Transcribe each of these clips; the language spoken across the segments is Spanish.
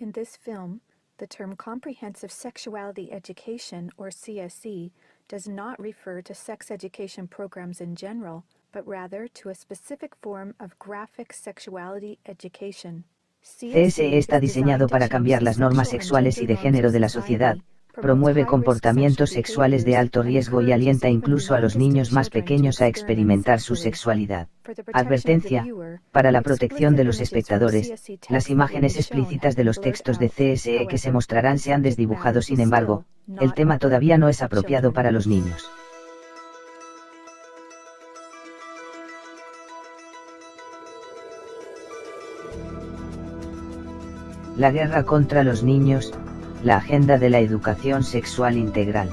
In this film, the term Comprehensive Sexuality Education, or CSE, does not refer to sex education programs in general, but rather to a specific form of graphic sexuality education. CSE está diseñado para cambiar las normas sexuales y de género de la sociedad, promueve comportamientos sexuales de alto riesgo y alienta incluso a los niños más pequeños a experimentar su sexualidad. Advertencia: para la protección de los espectadores, las imágenes explícitas de los textos de CSE que se mostrarán se han desdibujado. Sin embargo, el tema todavía no es apropiado para los niños. La guerra contra los niños, la agenda de la educación sexual integral.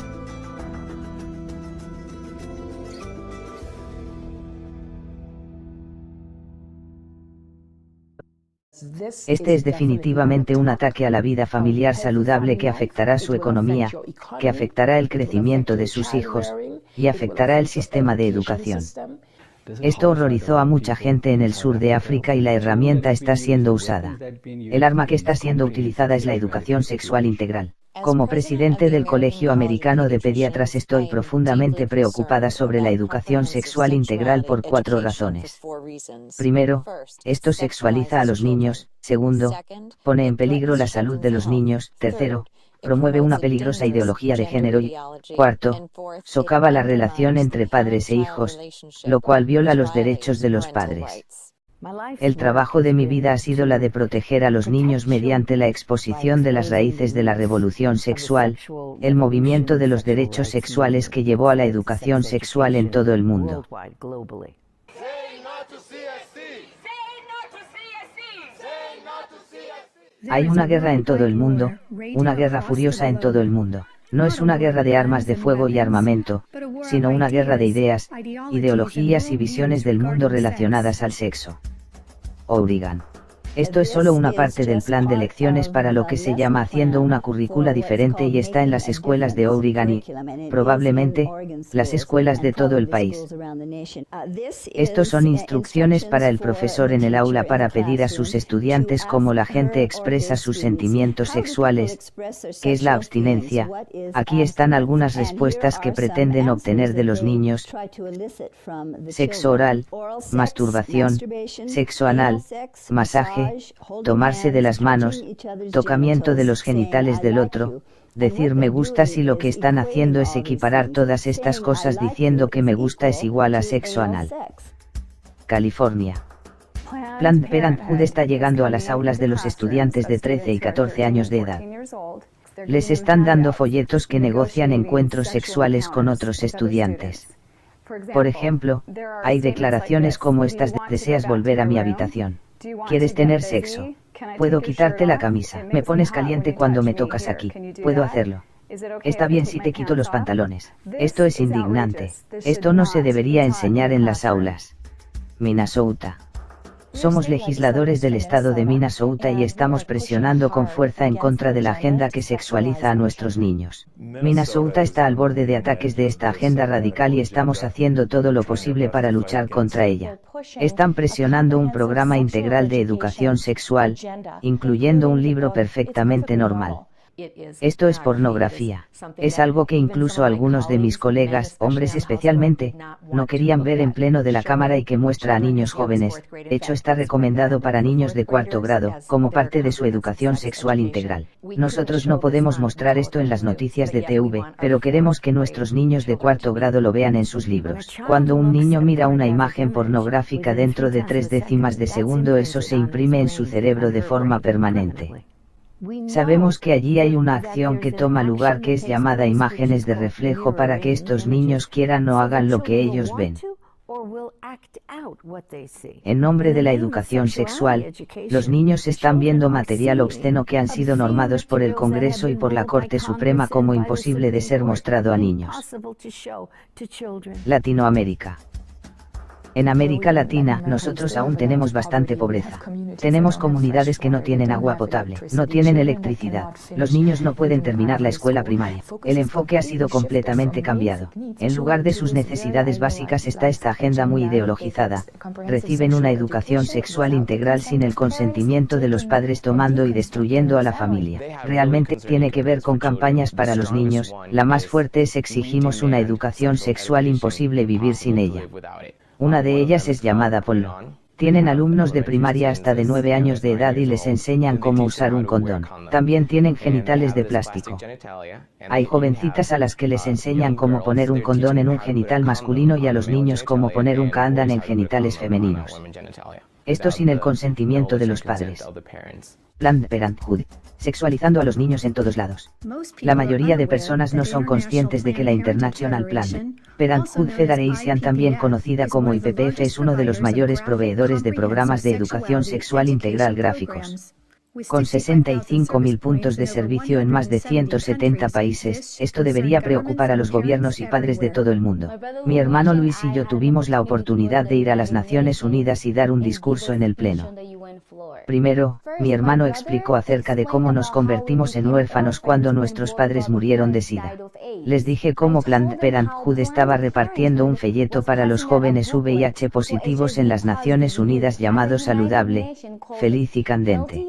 Este es definitivamente un ataque a la vida familiar saludable que afectará su economía, que afectará el crecimiento de sus hijos, y afectará el sistema de educación. Esto horrorizó a mucha gente en el sur de África y la herramienta está siendo usada. El arma que está siendo utilizada es la educación sexual integral. Como presidente del Colegio Americano de Pediatras estoy profundamente preocupada sobre la educación sexual integral por 4 razones. Primero, esto sexualiza a los niños. Segundo, pone en peligro la salud de los niños. Tercero, promueve una peligrosa ideología de género y, cuarto, socava la relación entre padres e hijos, lo cual viola los derechos de los padres. El trabajo de mi vida ha sido la de proteger a los niños mediante la exposición de las raíces de la revolución sexual, el movimiento de los derechos sexuales que llevó a la educación sexual en todo el mundo. Hay una guerra en todo el mundo, una guerra furiosa en todo el mundo. No es una guerra de armas de fuego y armamento, sino una guerra de ideas, ideologías y visiones del mundo relacionadas al sexo. Oregon. Esto es solo una parte del plan de lecciones para lo que se llama Haciendo una currícula diferente y está en las escuelas de Oregon y, probablemente, las escuelas de todo el país. Estos son instrucciones para el profesor en el aula para pedir a sus estudiantes cómo la gente expresa sus sentimientos sexuales, qué es la abstinencia. Aquí están algunas respuestas que pretenden obtener de los niños: sexo oral, masturbación, sexo anal, masaje, tomarse de las manos, tocamiento de los genitales del otro, decir me gusta si lo que están haciendo es equiparar todas estas cosas diciendo que me gusta es igual a sexo anal. California. Planned Parenthood está llegando a las aulas de los estudiantes de 13 y 14 años de edad. Les están dando folletos que negocian encuentros sexuales con otros estudiantes. Por ejemplo, hay declaraciones como estas de ¿deseas volver a mi habitación? ¿Quieres tener sexo? ¿Puedo quitarte la camisa? Me pones caliente cuando me tocas aquí. ¿Puedo hacerlo? ¿Está bien si te quito los pantalones? Esto es indignante. Esto no se debería enseñar en las aulas. Minnesota. Somos legisladores del estado de Minnesota y estamos presionando con fuerza en contra de la agenda que sexualiza a nuestros niños. Minnesota está al borde de ataques de esta agenda radical y estamos haciendo todo lo posible para luchar contra ella. Están presionando un programa integral de educación sexual, incluyendo un libro perfectamente normal. Esto es pornografía. Es algo que incluso algunos de mis colegas, hombres especialmente, no querían ver en pleno de la cámara y que muestra a niños jóvenes. De hecho está recomendado para niños de 4º grado, como parte de su educación sexual integral. Nosotros no podemos mostrar esto en las noticias de TV, pero queremos que nuestros niños de 4º grado lo vean en sus libros. Cuando un niño mira una imagen pornográfica dentro de 0,3 de segundo, eso se imprime en su cerebro de forma permanente. Sabemos que allí hay una acción que toma lugar que es llamada imágenes de reflejo para que estos niños quieran o hagan lo que ellos ven. En nombre de la educación sexual, los niños están viendo material obsceno que han sido normados por el Congreso y por la Corte Suprema como imposible de ser mostrado a niños. Latinoamérica. En América Latina, nosotros aún tenemos bastante pobreza. Tenemos comunidades que no tienen agua potable, no tienen electricidad, los niños no pueden terminar la escuela primaria. El enfoque ha sido completamente cambiado. En lugar de sus necesidades básicas está esta agenda muy ideologizada. Reciben una educación sexual integral sin el consentimiento de los padres, tomando y destruyendo a la familia. Realmente tiene que ver con campañas para los niños. La más fuerte es exigimos una educación sexual, imposible vivir sin ella. Una de ellas es llamada Polo. Tienen alumnos de primaria hasta de 9 años de edad y les enseñan cómo usar un condón. También tienen genitales de plástico. Hay jovencitas a las que les enseñan cómo poner un condón en un genital masculino y a los niños cómo poner un condón en genitales femeninos. Esto sin el consentimiento de los padres. Planned Parenthood, sexualizando a los niños en todos lados. La mayoría de personas no son conscientes de que la International Planned Parenthood Federation, también conocida como IPPF, es uno de los mayores proveedores de programas de educación sexual integral gráficos. Con 65.000 puntos de servicio en más de 170 países, esto debería preocupar a los gobiernos y padres de todo el mundo. Mi hermano Luis y yo tuvimos la oportunidad de ir a las Naciones Unidas y dar un discurso en el Pleno. Primero, mi hermano explicó acerca de cómo nos convertimos en huérfanos cuando nuestros padres murieron de SIDA. Les dije cómo Planned Parenthood estaba repartiendo un folleto para los jóvenes VIH positivos en las Naciones Unidas llamado Saludable, Feliz y Candente.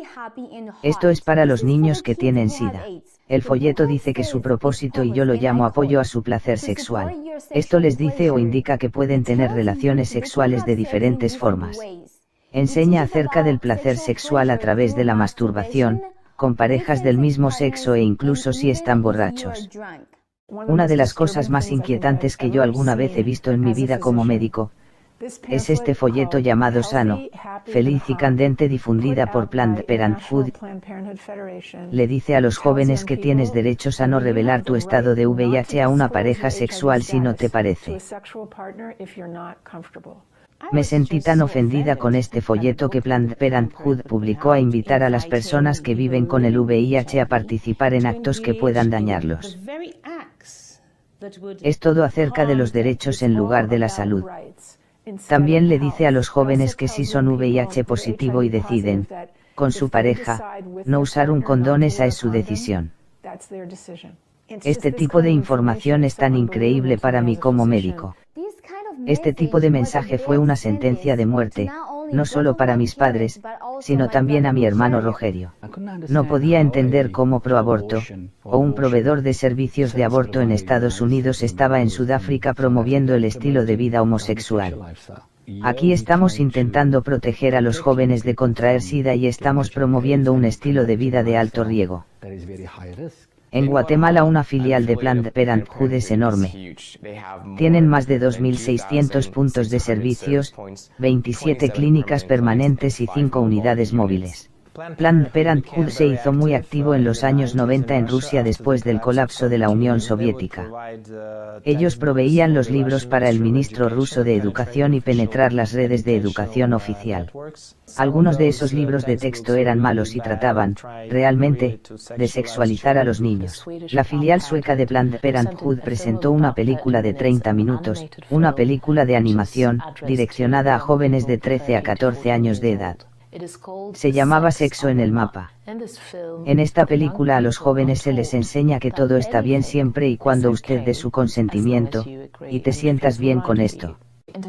Esto es para los niños que tienen SIDA. El folleto dice que su propósito, y yo lo llamo apoyo a su placer sexual. Esto les dice o indica que pueden tener relaciones sexuales de diferentes formas. Enseña acerca del placer sexual a través de la masturbación, con parejas del mismo sexo e incluso si están borrachos. Una de las cosas más inquietantes que yo alguna vez he visto en mi vida como médico, es este folleto llamado Sano, Feliz y Candente, difundida por Planned Parenthood. Le dice a los jóvenes que tienes derechos a no revelar tu estado de VIH a una pareja sexual si no te parece. Me sentí tan ofendida con este folleto que Planned Parenthood publicó a invitar a las personas que viven con el VIH a participar en actos que puedan dañarlos. Es todo acerca de los derechos en lugar de la salud. También le dice a los jóvenes que si son VIH positivo y deciden, con su pareja, no usar un condón, esa es su decisión. Este tipo de información es tan increíble para mí como médico. Este tipo de mensaje fue una sentencia de muerte, no solo para mis padres, sino también a mi hermano Rogerio. No podía entender cómo Proaborto, o un proveedor de servicios de aborto en Estados Unidos, estaba en Sudáfrica promoviendo el estilo de vida homosexual. Aquí estamos intentando proteger a los jóvenes de contraer SIDA y estamos promoviendo un estilo de vida de alto riesgo. En Guatemala una filial de Planned Parenthood es enorme. Tienen más de 2.600 puntos de servicios, 27 clínicas permanentes y 5 unidades móviles. Planned Parenthood se hizo muy activo en los años 90 en Rusia después del colapso de la Unión Soviética. Ellos proveían los libros para el ministro ruso de Educación y penetrar las redes de educación oficial. Algunos de esos libros de texto eran malos y trataban, realmente, de sexualizar a los niños. La filial sueca de Planned Parenthood presentó una película de 30 minutos, una película de animación, direccionada a jóvenes de 13 a 14 años de edad. Se llamaba Sexo en el Mapa. En esta película a los jóvenes se les enseña que todo está bien siempre y cuando usted dé su consentimiento, y te sientas bien con esto.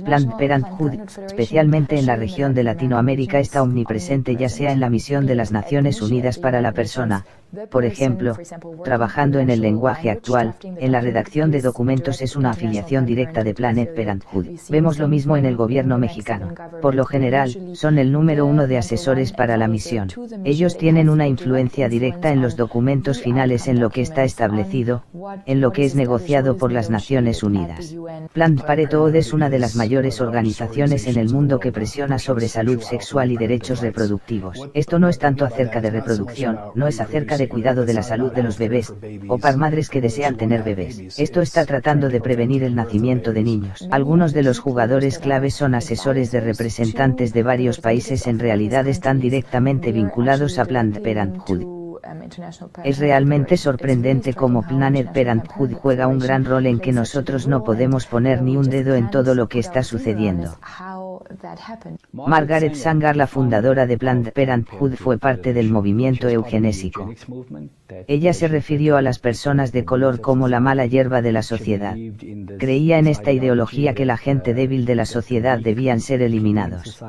Planned Parenthood, especialmente en la región de Latinoamérica, está omnipresente, ya sea en la misión de las Naciones Unidas para la persona, por ejemplo, trabajando en el lenguaje actual, en la redacción de documentos es una afiliación directa de Planned Parenthood. Vemos lo mismo en el gobierno mexicano. Por lo general, son el número 1 de asesores para la misión. Ellos tienen una influencia directa en los documentos finales, en lo que está establecido, en lo que es negociado por las Naciones Unidas. Planned Parenthood es una de las mayores organizaciones en el mundo que presiona sobre salud sexual y derechos reproductivos. Esto no es tanto acerca de reproducción, no es acerca de cuidado de la salud de los bebés, o para madres que desean tener bebés. Esto está tratando de prevenir el nacimiento de niños. Algunos de los jugadores claves son asesores de representantes de varios países, en realidad están directamente vinculados a Planned Parenthood. Es realmente sorprendente cómo Planned Parenthood juega un gran rol en que nosotros no podemos poner ni un dedo en todo lo que está sucediendo. Margaret Sanger, la fundadora de Planned Parenthood, fue parte del movimiento eugenésico. Ella se refirió a las personas de color como la mala hierba de la sociedad. Creía en esta ideología que la gente débil de la sociedad debían ser eliminados.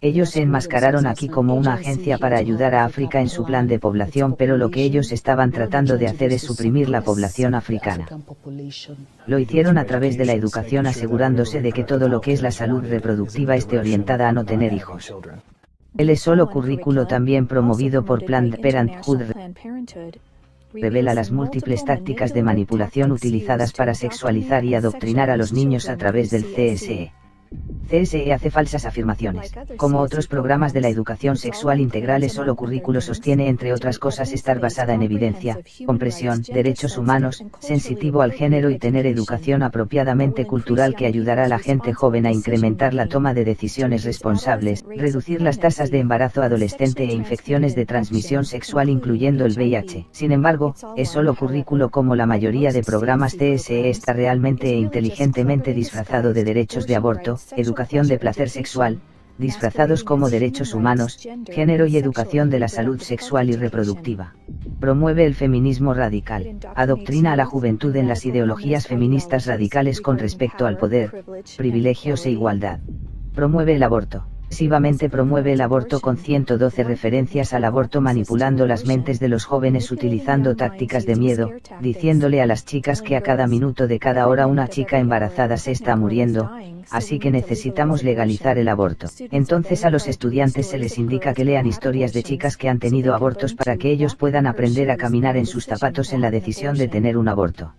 Ellos se enmascararon aquí como una agencia para ayudar a África en su plan de población, pero lo que ellos estaban tratando de hacer es suprimir la población africana. Lo hicieron a través de la educación, asegurándose de que todo lo que es la salud reproductiva esté orientada a no tener hijos. El solo currículo, también promovido por Planned Parenthood, revela las múltiples tácticas de manipulación utilizadas para sexualizar y adoctrinar a los niños a través del CSE. CSE hace falsas afirmaciones. Como otros programas de la educación sexual integral, el solo currículo sostiene, entre otras cosas, estar basada en evidencia, compresión, derechos humanos, sensitivo al género y tener educación apropiadamente cultural que ayudará a la gente joven a incrementar la toma de decisiones responsables, reducir las tasas de embarazo adolescente e infecciones de transmisión sexual incluyendo el VIH. Sin embargo, es solo currículo, como la mayoría de programas CSE, está realmente e inteligentemente disfrazado de derechos de aborto, educación de placer sexual, disfrazados como derechos humanos, género y educación de la salud sexual y reproductiva. Promueve el feminismo radical, adoctrina a la juventud en las ideologías feministas radicales con respecto al poder, privilegios e igualdad. Promueve el aborto. Agresivamente promueve el aborto con 112 referencias al aborto, manipulando las mentes de los jóvenes utilizando tácticas de miedo, diciéndole a las chicas que a cada minuto de cada hora una chica embarazada se está muriendo, así que necesitamos legalizar el aborto. Entonces a los estudiantes se les indica que lean historias de chicas que han tenido abortos para que ellos puedan aprender a caminar en sus zapatos en la decisión de tener un aborto.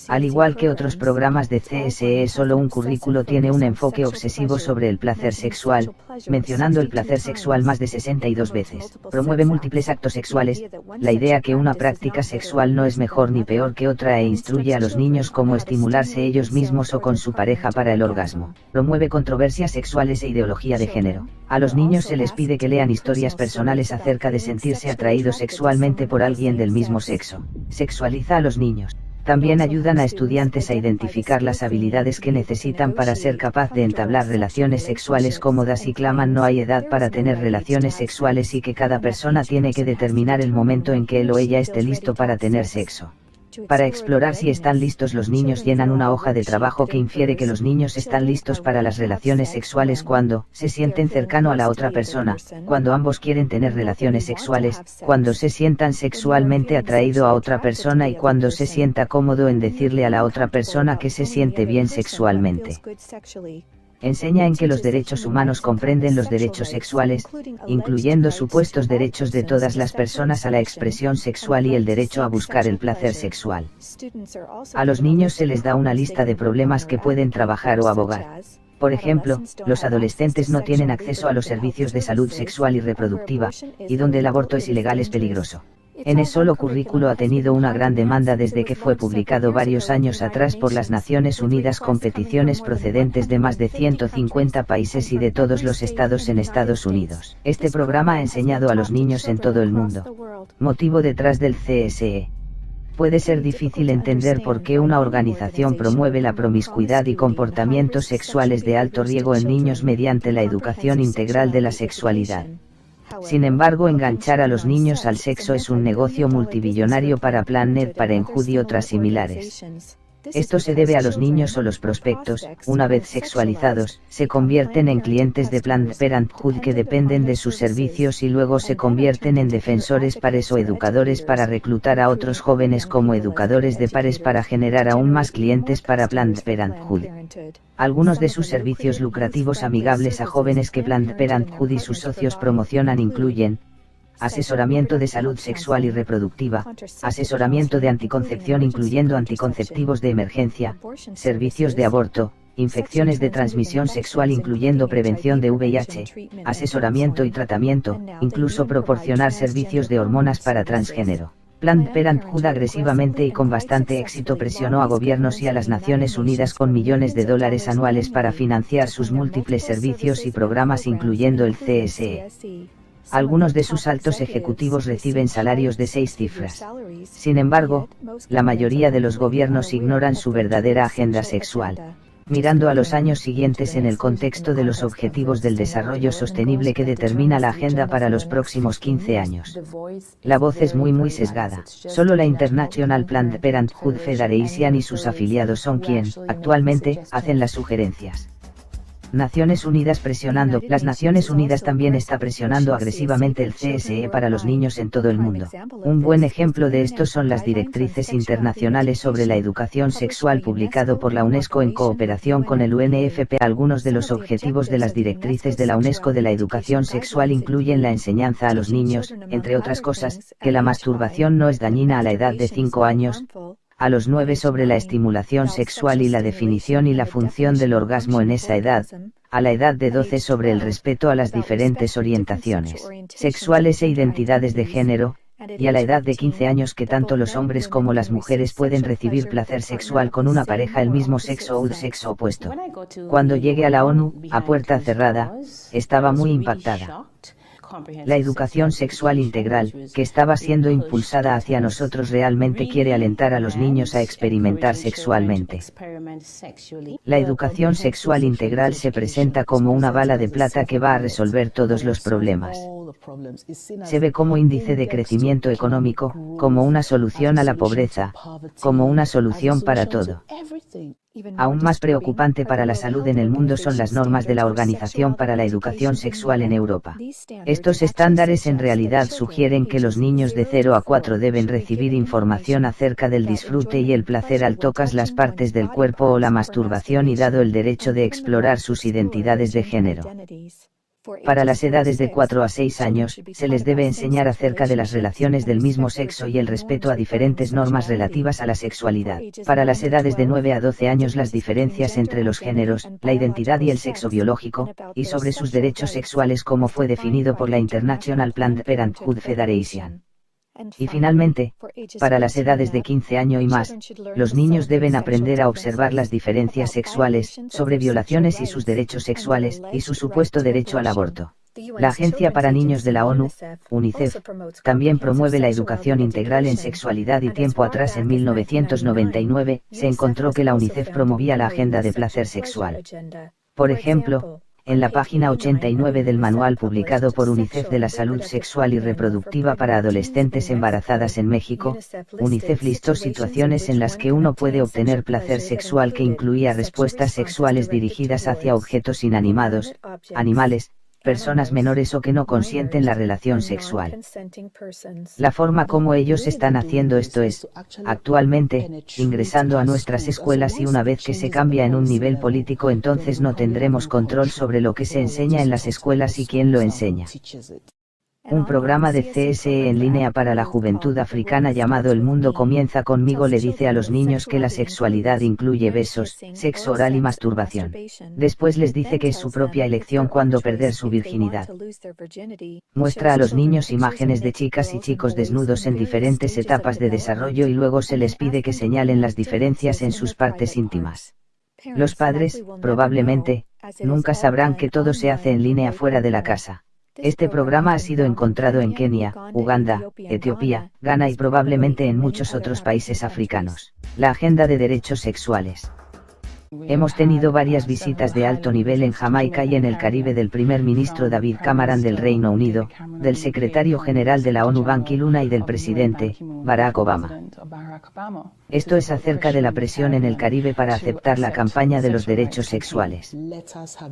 Al igual que otros programas de CSE, solo un currículo tiene un enfoque obsesivo sobre el placer sexual, mencionando el placer sexual más de 62 veces. Promueve múltiples actos sexuales, la idea que una práctica sexual no es mejor ni peor que otra, e instruye a los niños cómo estimularse ellos mismos o con su pareja para el orgasmo. Promueve controversias sexuales e ideología de género. A los niños se les pide que lean historias personales acerca de sentirse atraídos sexualmente por alguien del mismo sexo. Sexualiza a los niños. También ayudan a estudiantes a identificar las habilidades que necesitan para ser capaz de entablar relaciones sexuales cómodas y claman no hay edad para tener relaciones sexuales y que cada persona tiene que determinar el momento en que él o ella esté listo para tener sexo. Para explorar si están listos, los niños llenan una hoja de trabajo que infiere que los niños están listos para las relaciones sexuales cuando se sienten cercano a la otra persona, cuando ambos quieren tener relaciones sexuales, cuando se sientan sexualmente atraído a otra persona y cuando se sienta cómodo en decirle a la otra persona que se siente bien sexualmente. Enseña en que los derechos humanos comprenden los derechos sexuales, incluyendo supuestos derechos de todas las personas a la expresión sexual y el derecho a buscar el placer sexual. A los niños se les da una lista de problemas que pueden trabajar o abogar. Por ejemplo, los adolescentes no tienen acceso a los servicios de salud sexual y reproductiva, y donde el aborto es ilegal es peligroso. En solo currículo ha tenido una gran demanda desde que fue publicado varios años atrás por las Naciones Unidas, con peticiones procedentes de más de 150 países y de todos los estados en Estados Unidos. Este programa ha enseñado a los niños en todo el mundo. Motivo detrás del CSE. Puede ser difícil entender por qué una organización promueve la promiscuidad y comportamientos sexuales de alto riesgo en niños mediante la educación integral de la sexualidad. Sin embargo, enganchar a los niños al sexo es un negocio multibillonario para Planned Parenthood y otras similares. Esto se debe a los niños o los prospectos, una vez sexualizados, se convierten en clientes de Planned Parenthood que dependen de sus servicios y luego se convierten en defensores pares o educadores para reclutar a otros jóvenes como educadores de pares para generar aún más clientes para Planned Parenthood. Algunos de sus servicios lucrativos amigables a jóvenes que Planned Parenthood y sus socios promocionan incluyen: asesoramiento de salud sexual y reproductiva, asesoramiento de anticoncepción incluyendo anticonceptivos de emergencia, servicios de aborto, infecciones de transmisión sexual incluyendo prevención de VIH, asesoramiento y tratamiento, incluso proporcionar servicios de hormonas para transgénero. Planned Parenthood agresivamente y con bastante éxito presionó a gobiernos y a las Naciones Unidas con millones de dólares anuales para financiar sus múltiples servicios y programas incluyendo el CSE. Algunos de sus altos ejecutivos reciben salarios de 6 cifras. Sin embargo, la mayoría de los gobiernos ignoran su verdadera agenda sexual. Mirando a los años siguientes en el contexto de los Objetivos del Desarrollo Sostenible que determina la agenda para los próximos 15 años. La voz es muy sesgada. Solo la International Planned Parenthood Federation y sus afiliados son quien, actualmente, hacen las sugerencias. Naciones Unidas presionando. Las Naciones Unidas también está presionando agresivamente el CSE para los niños en todo el mundo. Un buen ejemplo de esto son las directrices internacionales sobre la educación sexual publicado por la UNESCO en cooperación con el UNFPA. Algunos de los objetivos de las directrices de la UNESCO de la educación sexual incluyen la enseñanza a los niños, entre otras cosas, que la masturbación no es dañina a la edad de 5 años, a los 9 sobre la estimulación sexual y la definición y la función del orgasmo en esa edad, a la edad de 12 sobre el respeto a las diferentes orientaciones sexuales e identidades de género, y a la edad de 15 años que tanto los hombres como las mujeres pueden recibir placer sexual con una pareja del mismo sexo o del sexo opuesto. Cuando llegué a la ONU, a puerta cerrada, estaba muy impactada. La educación sexual integral, que estaba siendo impulsada hacia nosotros, realmente quiere alentar a los niños a experimentar sexualmente. La educación sexual integral se presenta como una bala de plata que va a resolver todos los problemas. Se ve como índice de crecimiento económico, como una solución a la pobreza, como una solución para todo. Aún más preocupante para la salud en el mundo son las normas de la Organización para la Educación Sexual en Europa. Estos estándares en realidad sugieren que los niños de 0 a 4 deben recibir información acerca del disfrute y el placer al tocar las partes del cuerpo o la masturbación y dado el derecho de explorar sus identidades de género. Para las edades de 4 a 6 años, se les debe enseñar acerca de las relaciones del mismo sexo y el respeto a diferentes normas relativas a la sexualidad. Para las edades de 9 a 12 años las diferencias entre los géneros, la identidad y el sexo biológico, y sobre sus derechos sexuales como fue definido por la International Planned Parenthood Federation. Y finalmente, para las edades de 15 años y más, los niños deben aprender a observar las diferencias sexuales, sobre violaciones y sus derechos sexuales, y su supuesto derecho al aborto. La Agencia para Niños de la ONU, UNICEF, también promueve la educación integral en sexualidad y tiempo atrás en 1999, se encontró que la UNICEF promovía la agenda de placer sexual. Por ejemplo, en la página 89 del manual publicado por UNICEF de la salud sexual y reproductiva para adolescentes embarazadas en México, UNICEF listó situaciones en las que uno puede obtener placer sexual que incluía respuestas sexuales dirigidas hacia objetos inanimados, animales, personas menores o que no consienten la relación sexual. La forma como ellos están haciendo esto es, actualmente, ingresando a nuestras escuelas, y una vez que se cambia en un nivel político entonces no tendremos control sobre lo que se enseña en las escuelas y quién lo enseña. Un programa de CSE en línea para la juventud africana llamado El Mundo Comienza Conmigo le dice a los niños que la sexualidad incluye besos, sexo oral y masturbación. Después les dice que es su propia elección cuándo perder su virginidad. Muestra a los niños imágenes de chicas y chicos desnudos en diferentes etapas de desarrollo y luego se les pide que señalen las diferencias en sus partes íntimas. Los padres, probablemente, nunca sabrán que todo se hace en línea fuera de la casa. Este programa ha sido encontrado en Kenia, Uganda, Etiopía, Ghana y probablemente en muchos otros países africanos. La agenda de derechos sexuales. Hemos tenido varias visitas de alto nivel en Jamaica y en el Caribe del primer ministro David Cameron del Reino Unido, del secretario general de la ONU Ban Ki-moon y del presidente, Barack Obama. Esto es acerca de la presión en el Caribe para aceptar la campaña de los derechos sexuales.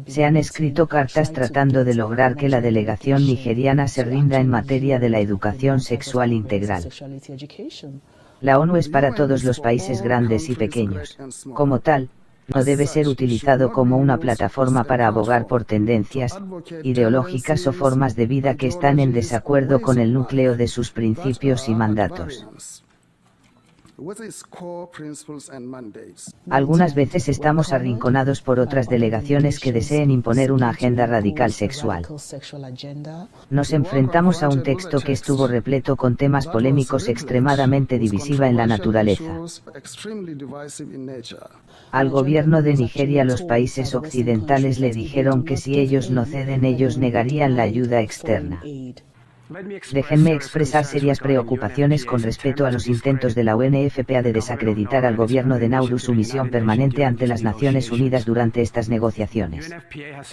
Se han escrito cartas tratando de lograr que la delegación nigeriana se rinda en materia de la educación sexual integral. La ONU es para todos los países grandes y pequeños. Como tal, no debe ser utilizado como una plataforma para abogar por tendencias ideológicas o formas de vida que están en desacuerdo con el núcleo de sus principios y mandatos. Algunas veces estamos arrinconados por otras delegaciones que deseen imponer una agenda radical sexual. Nos enfrentamos a un texto que estuvo repleto con temas polémicos extremadamente divisiva en la naturaleza. Al gobierno de Nigeria los países occidentales le dijeron que si ellos no ceden ellos negarían la ayuda externa. Déjenme expresar serias preocupaciones con respecto a los intentos de la UNFPA de desacreditar al gobierno de Nauru su misión permanente ante las Naciones Unidas durante estas negociaciones.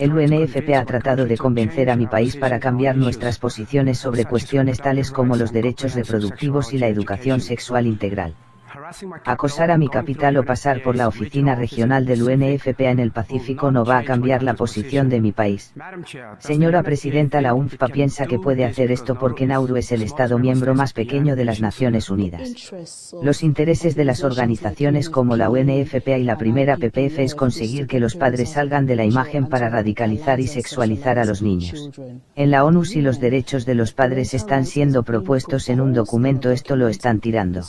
El UNFPA ha tratado de convencer a mi país para cambiar nuestras posiciones sobre cuestiones tales como los derechos reproductivos y la educación sexual integral. Acosar a mi capital o pasar por la oficina regional del UNFPA en el Pacífico no va a cambiar la posición de mi país. Señora Presidenta, la UNFPA piensa que puede hacer esto porque Nauru es el Estado miembro más pequeño de las Naciones Unidas. Los intereses de las organizaciones como la UNFPA y la primera PPF es conseguir que los padres salgan de la imagen para radicalizar y sexualizar a los niños. En la ONU, si los derechos de los padres están siendo propuestos en un documento, esto lo están tirando.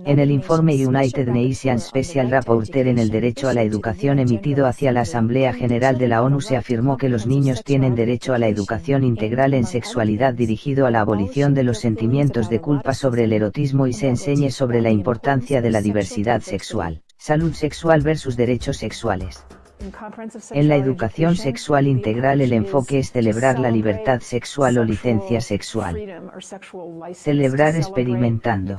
En el informe United Nations Special Rapporteur en el derecho a la educación emitido hacia la Asamblea General de la ONU se afirmó que los niños tienen derecho a la educación integral en sexualidad dirigido a la abolición de los sentimientos de culpa sobre el erotismo y se enseñe sobre la importancia de la diversidad sexual, salud sexual versus derechos sexuales. En la educación sexual integral el enfoque es celebrar la libertad sexual o licencia sexual. Celebrar experimentando.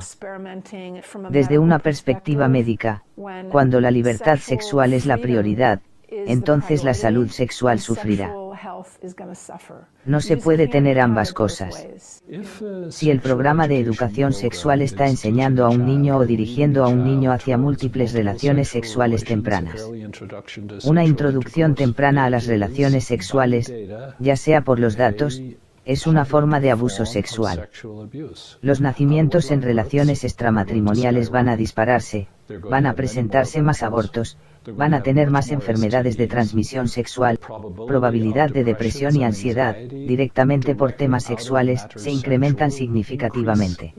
Desde una perspectiva médica, cuando la libertad sexual es la prioridad, entonces la salud sexual sufrirá. No se puede tener ambas cosas. Si el programa de educación sexual está enseñando a un niño o dirigiendo a un niño hacia múltiples relaciones sexuales tempranas, una introducción temprana a las relaciones sexuales, ya sea por los datos, es una forma de abuso sexual. Los nacimientos en relaciones extramatrimoniales van a dispararse, van a presentarse más abortos, van a tener más enfermedades de transmisión sexual, probabilidad de depresión y ansiedad, directamente por temas sexuales, se incrementan significativamente.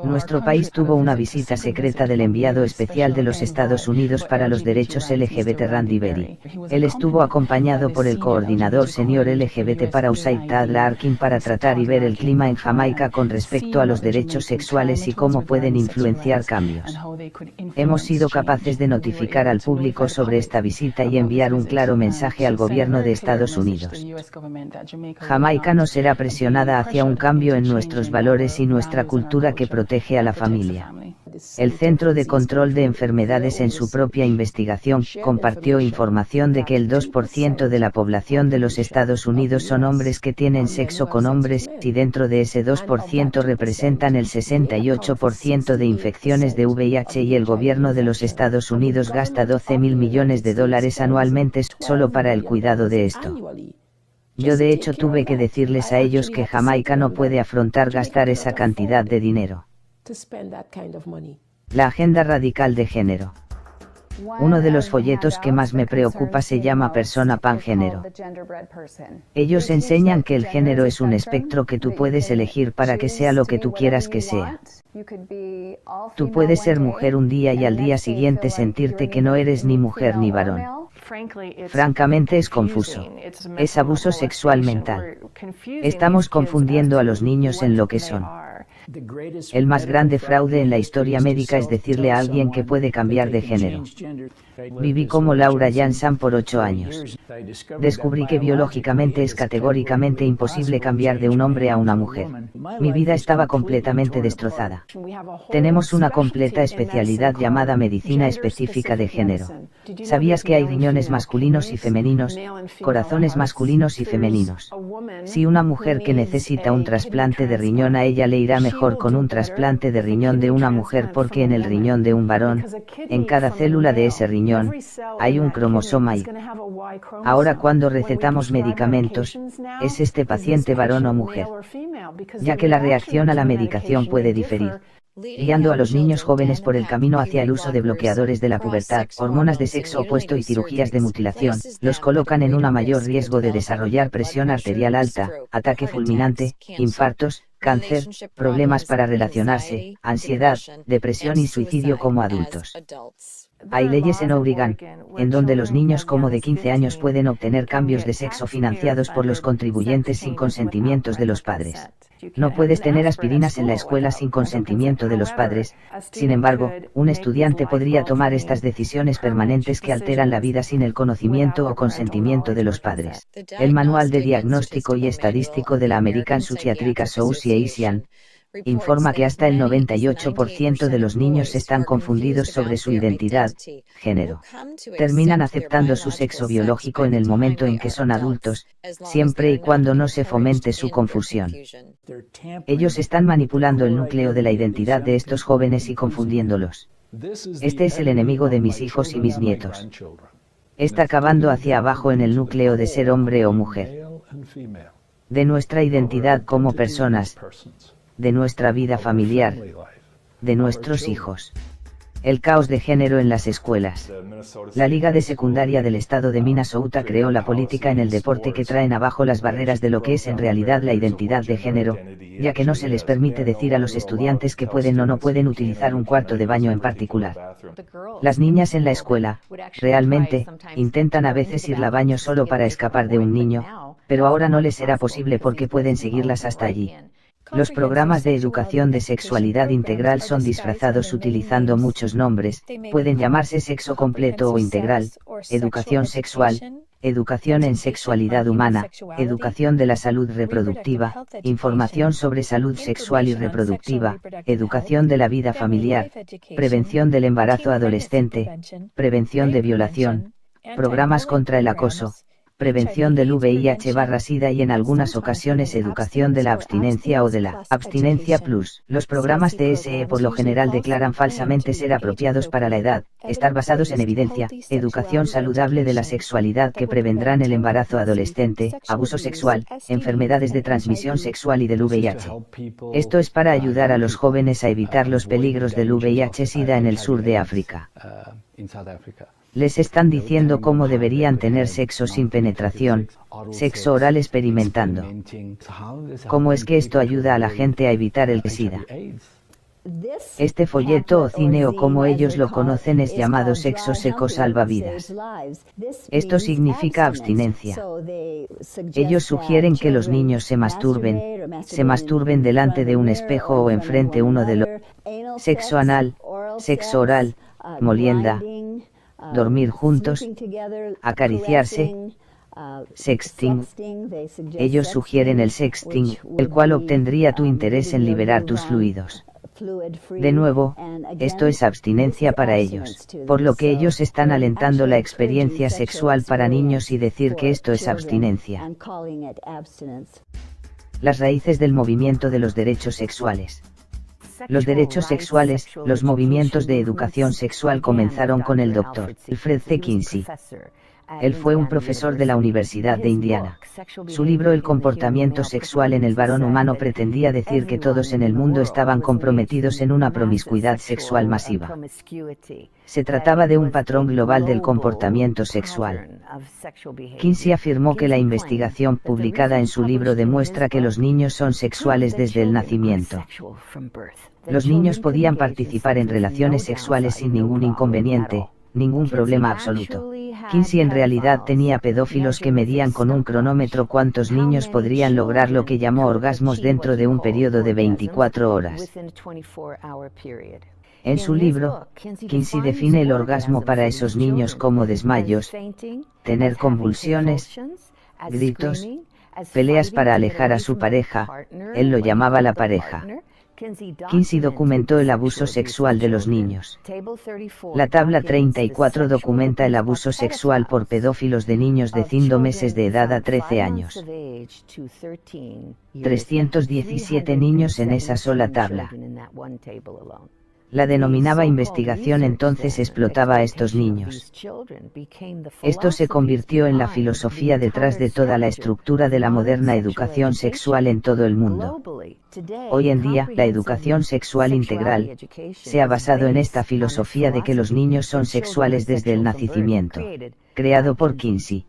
Nuestro país tuvo una visita secreta del enviado especial de los Estados Unidos para los derechos LGBT Randy Berry. Él estuvo acompañado por el coordinador senior LGBT para USAID Tad Larkin para tratar y ver el clima en Jamaica con respecto a los derechos sexuales y cómo pueden influenciar cambios. Hemos sido capaces de notificar al público sobre esta visita y enviar un claro mensaje al gobierno de Estados Unidos. Jamaica no será presionada hacia un cambio en nuestros valores y nuestra cultura que protege a la familia. El Centro de Control de Enfermedades en su propia investigación compartió información de que el 2% de la población de los Estados Unidos son hombres que tienen sexo con hombres y dentro de ese 2% representan el 68% de infecciones de VIH y el gobierno de los Estados Unidos gasta $12.000 millones anualmente solo para el cuidado de esto. Yo de hecho tuve que decirles a ellos que Jamaica no puede afrontar gastar esa cantidad de dinero. La agenda radical de género. Uno de los folletos que más me preocupa se llama Persona Pangénero. Ellos enseñan que el género es un espectro que tú puedes elegir para que sea lo que tú quieras que sea. Tú puedes ser mujer un día y al día siguiente sentirte que no eres ni mujer ni varón. Francamente es confuso. Es abuso sexual mental. Estamos confundiendo a los niños en lo que son. El más grande fraude en la historia médica es decirle a alguien que puede cambiar de género. Viví como Laura Jansan por 8 años. Descubrí que biológicamente es categóricamente imposible cambiar de un hombre a una mujer. Mi vida estaba completamente destrozada. Tenemos una completa especialidad llamada medicina específica de género. ¿Sabías que hay riñones masculinos y femeninos, corazones masculinos y femeninos? Si una mujer que necesita un trasplante de riñón a ella le irá mejor con un trasplante de riñón de una mujer porque en el riñón de un varón, en cada célula de ese riñón, hay un cromosoma Y. Ahora cuando recetamos medicamentos, ¿es este paciente varón o mujer? Ya que la reacción a la medicación puede diferir, guiando a los niños jóvenes por el camino hacia el uso de bloqueadores de la pubertad, hormonas de sexo opuesto y cirugías de mutilación, los colocan en un mayor riesgo de desarrollar presión arterial alta, ataque fulminante, infartos, cáncer, problemas para relacionarse, ansiedad, depresión y suicidio como adultos. Hay leyes en Oregon, en donde los niños como de 15 años pueden obtener cambios de sexo financiados por los contribuyentes sin consentimientos de los padres. No puedes tener aspirinas en la escuela sin consentimiento de los padres. Sin embargo, un estudiante podría tomar estas decisiones permanentes que alteran la vida sin el conocimiento o consentimiento de los padres. El Manual de Diagnóstico y Estadístico de la American Psychiatric Association informa que hasta el 98% de los niños están confundidos sobre su identidad, género. Terminan aceptando su sexo biológico en el momento en que son adultos, siempre y cuando no se fomente su confusión. Ellos están manipulando el núcleo de la identidad de estos jóvenes y confundiéndolos. Este es el enemigo de mis hijos y mis nietos. Está cavando hacia abajo en el núcleo de ser hombre o mujer. De nuestra identidad como personas. De nuestra vida familiar, de nuestros hijos. El caos de género en las escuelas. La Liga de Secundaria del Estado de Minnesota creó la política en el deporte que traen abajo las barreras de lo que es en realidad la identidad de género, ya que no se les permite decir a los estudiantes que pueden o no pueden utilizar un cuarto de baño en particular. Las niñas en la escuela, realmente, intentan a veces ir al baño solo para escapar de un niño, pero ahora no les será posible porque pueden seguirlas hasta allí. Los programas de educación de sexualidad integral son disfrazados utilizando muchos nombres, pueden llamarse sexo completo o integral, educación sexual, educación en sexualidad humana, educación de la salud reproductiva, información sobre salud sexual y reproductiva, educación de la vida familiar, prevención del embarazo adolescente, prevención de violación, programas contra el acoso, prevención del VIH/SIDA y en algunas ocasiones educación de la abstinencia o de la abstinencia plus. Los programas TSE por lo general declaran falsamente ser apropiados para la edad, estar basados en evidencia, educación saludable de la sexualidad que prevendrán el embarazo adolescente, abuso sexual, enfermedades de transmisión sexual y del VIH. Esto es para ayudar a los jóvenes a evitar los peligros del VIH/SIDA en el sur de África. Les están diciendo cómo deberían tener sexo sin penetración, sexo oral experimentando. ¿Cómo es que esto ayuda a la gente a evitar el SIDA? Este folleto o cine o como ellos lo conocen es llamado Sexo Seco Salvavidas. Esto significa abstinencia. Ellos sugieren que los niños se masturben delante de un espejo o enfrente uno del otro. Sexo anal, sexo oral, molienda, dormir juntos, acariciarse, sexting. Ellos sugieren el sexting, el cual obtendría tu interés en liberar tus fluidos. De nuevo, esto es abstinencia para ellos, por lo que ellos están alentando la experiencia sexual para niños y decir que esto es abstinencia. Las raíces del movimiento de los derechos sexuales. Los derechos sexuales, los movimientos de educación sexual comenzaron con el Dr. Alfred C. Kinsey. Él fue un profesor de la Universidad de Indiana. Su libro El comportamiento sexual en el varón humano pretendía decir que todos en el mundo estaban comprometidos en una promiscuidad sexual masiva. Se trataba de un patrón global del comportamiento sexual. Kinsey afirmó que la investigación publicada en su libro demuestra que los niños son sexuales desde el nacimiento. Los niños podían participar en relaciones sexuales sin ningún inconveniente, ningún problema absoluto. Kinsey en realidad tenía pedófilos que medían con un cronómetro cuántos niños podrían lograr lo que llamó orgasmos dentro de un periodo de 24 horas. En su libro, Kinsey define el orgasmo para esos niños como desmayos, tener convulsiones, gritos, peleas para alejar a su pareja, él lo llamaba la pareja. Kinsey documentó el abuso sexual de los niños. La tabla 34 documenta el abuso sexual por pedófilos de niños de 5 meses de edad a 13 años. 317 niños en esa sola tabla. La denominada investigación entonces explotaba a estos niños. Esto se convirtió en la filosofía detrás de toda la estructura de la moderna educación sexual en todo el mundo. Hoy en día, la educación sexual integral se ha basado en esta filosofía de que los niños son sexuales desde el nacimiento, creado por Kinsey.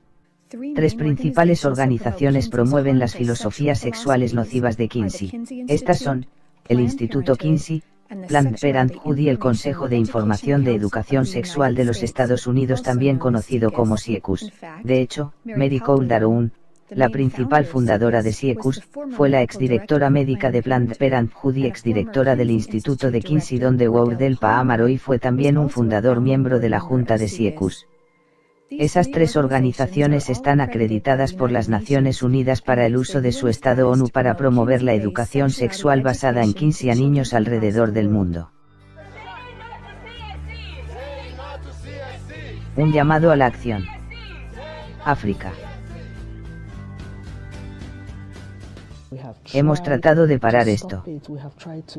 Tres principales organizaciones promueven las filosofías sexuales nocivas de Kinsey. Estas son el Instituto Kinsey, Planned Parenthood y el Consejo de Información de Educación Sexual de los Estados Unidos, también conocido como SIECUS. De hecho, Mary Cole Daroun, la principal fundadora de SIECUS, fue la exdirectora médica de Planned Parenthood y exdirectora del Instituto de Kinsey, donde Wardell Pomeroy fue también un fundador miembro de la Junta de SIECUS. Esas tres organizaciones están acreditadas por las Naciones Unidas para el uso de su Estado ONU para promover la educación sexual basada en Kinsey a niños alrededor del mundo. Un llamado a la acción. África. Hemos tratado de parar esto.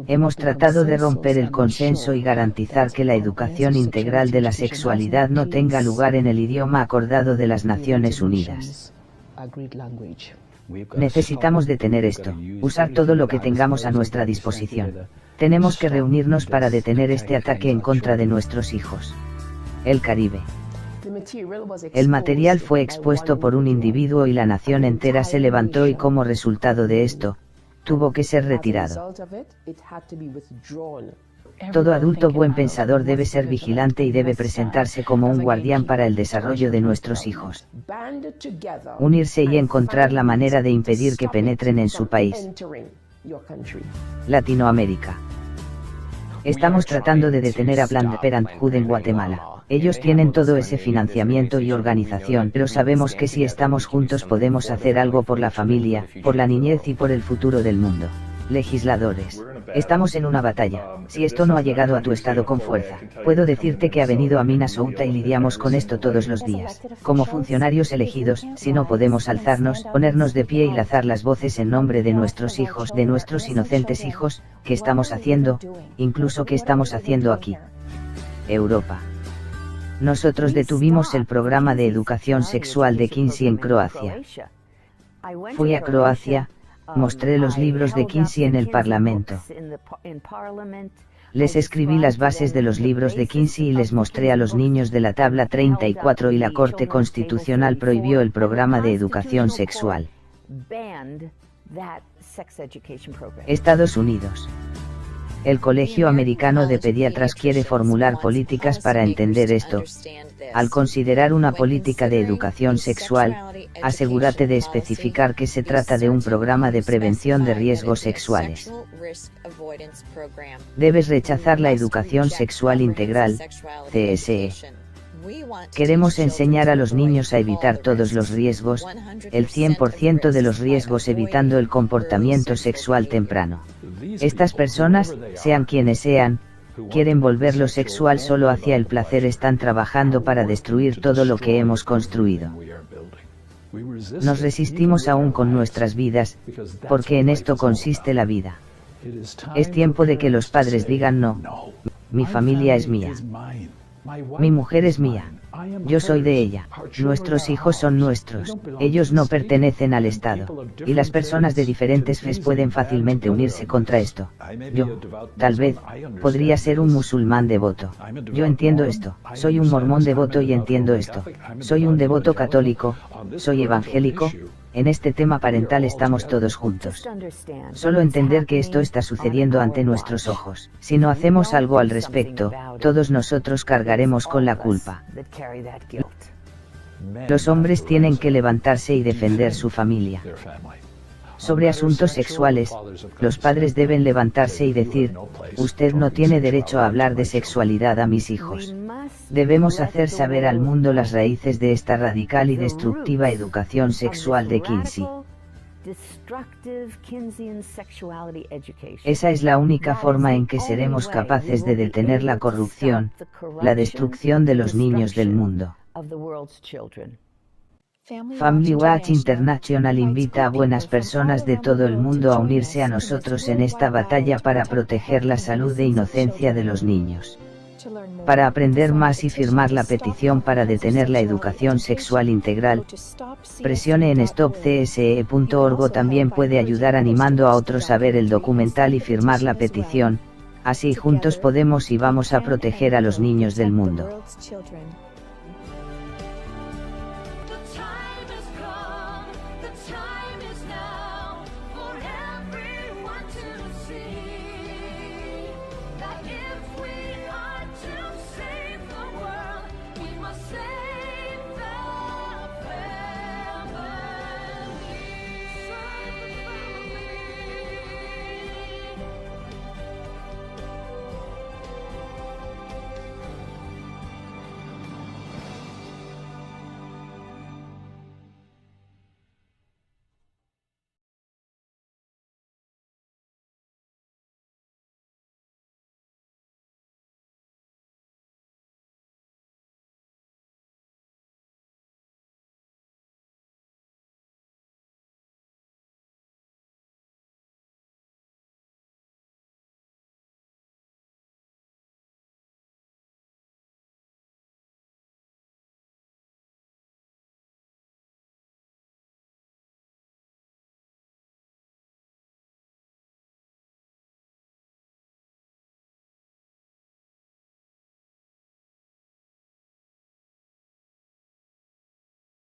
Hemos tratado de romper el consenso y garantizar que la educación integral de la sexualidad no tenga lugar en el idioma acordado de las Naciones Unidas. Necesitamos detener esto, usar todo lo que tengamos a nuestra disposición. Tenemos que reunirnos para detener este ataque en contra de nuestros hijos. El Caribe. El material fue expuesto por un individuo y la nación entera se levantó, y como resultado de esto, tuvo que ser retirado. Todo adulto buen pensador debe ser vigilante y debe presentarse como un guardián para el desarrollo de nuestros hijos. Unirse y encontrar la manera de impedir que penetren en su país. Latinoamérica. Estamos tratando de detener a Planned Parenthood en Guatemala. Ellos tienen todo ese financiamiento y organización, pero sabemos que si estamos juntos podemos hacer algo por la familia, por la niñez y por el futuro del mundo. Legisladores. Estamos en una batalla. Si esto no ha llegado a tu estado con fuerza, puedo decirte que ha venido a Minnesota y lidiamos con esto todos los días. Como funcionarios elegidos, si no podemos alzarnos, ponernos de pie y lanzar las voces en nombre de nuestros hijos, de nuestros inocentes hijos, ¿qué estamos haciendo? Incluso ¿qué estamos haciendo aquí? Europa. Nosotros detuvimos el programa de educación sexual de Kinsey en Croacia. Fui a Croacia, mostré los libros de Kinsey en el Parlamento. Les escribí las bases de los libros de Kinsey y les mostré a los niños de la tabla 34 y la Corte Constitucional prohibió el programa de educación sexual. Estados Unidos. El Colegio Americano de Pediatras quiere formular políticas para entender esto. Al considerar una política de educación sexual, asegúrate de especificar que se trata de un programa de prevención de riesgos sexuales. Debes rechazar la educación sexual integral, CSE. Queremos enseñar a los niños a evitar todos los riesgos, el 100% de los riesgos, evitando el comportamiento sexual temprano. Estas personas, sean quienes sean, quieren volver lo sexual solo hacia el placer, están trabajando para destruir todo lo que hemos construido. Nos resistimos aún con nuestras vidas, porque en esto consiste la vida. Es tiempo de que los padres digan no. Mi familia es mía. Mi mujer es mía. Yo soy de ella. Nuestros hijos son nuestros. Ellos no pertenecen al Estado. Y las personas de diferentes fes pueden fácilmente unirse contra esto. Yo, tal vez, podría ser un musulmán devoto. Yo entiendo esto. Soy un mormón devoto y entiendo esto. Soy un devoto católico. Soy evangélico. En este tema parental estamos todos juntos. Solo entender que esto está sucediendo ante nuestros ojos. Si no hacemos algo al respecto, todos nosotros cargaremos con la culpa. Los hombres tienen que levantarse y defender su familia. Sobre asuntos sexuales, los padres deben levantarse y decir, usted no tiene derecho a hablar de sexualidad a mis hijos. Debemos hacer saber al mundo las raíces de esta radical y destructiva educación sexual de Kinsey. Esa es la única forma en que seremos capaces de detener la corrupción, la destrucción de los niños del mundo. Family Watch International invita a buenas personas de todo el mundo a unirse a nosotros en esta batalla para proteger la salud e inocencia de los niños. Para aprender más y firmar la petición para detener la educación sexual integral, presione en stopcse.org o también puede ayudar animando a otros a ver el documental y firmar la petición. Así juntos podemos y vamos a proteger a los niños del mundo.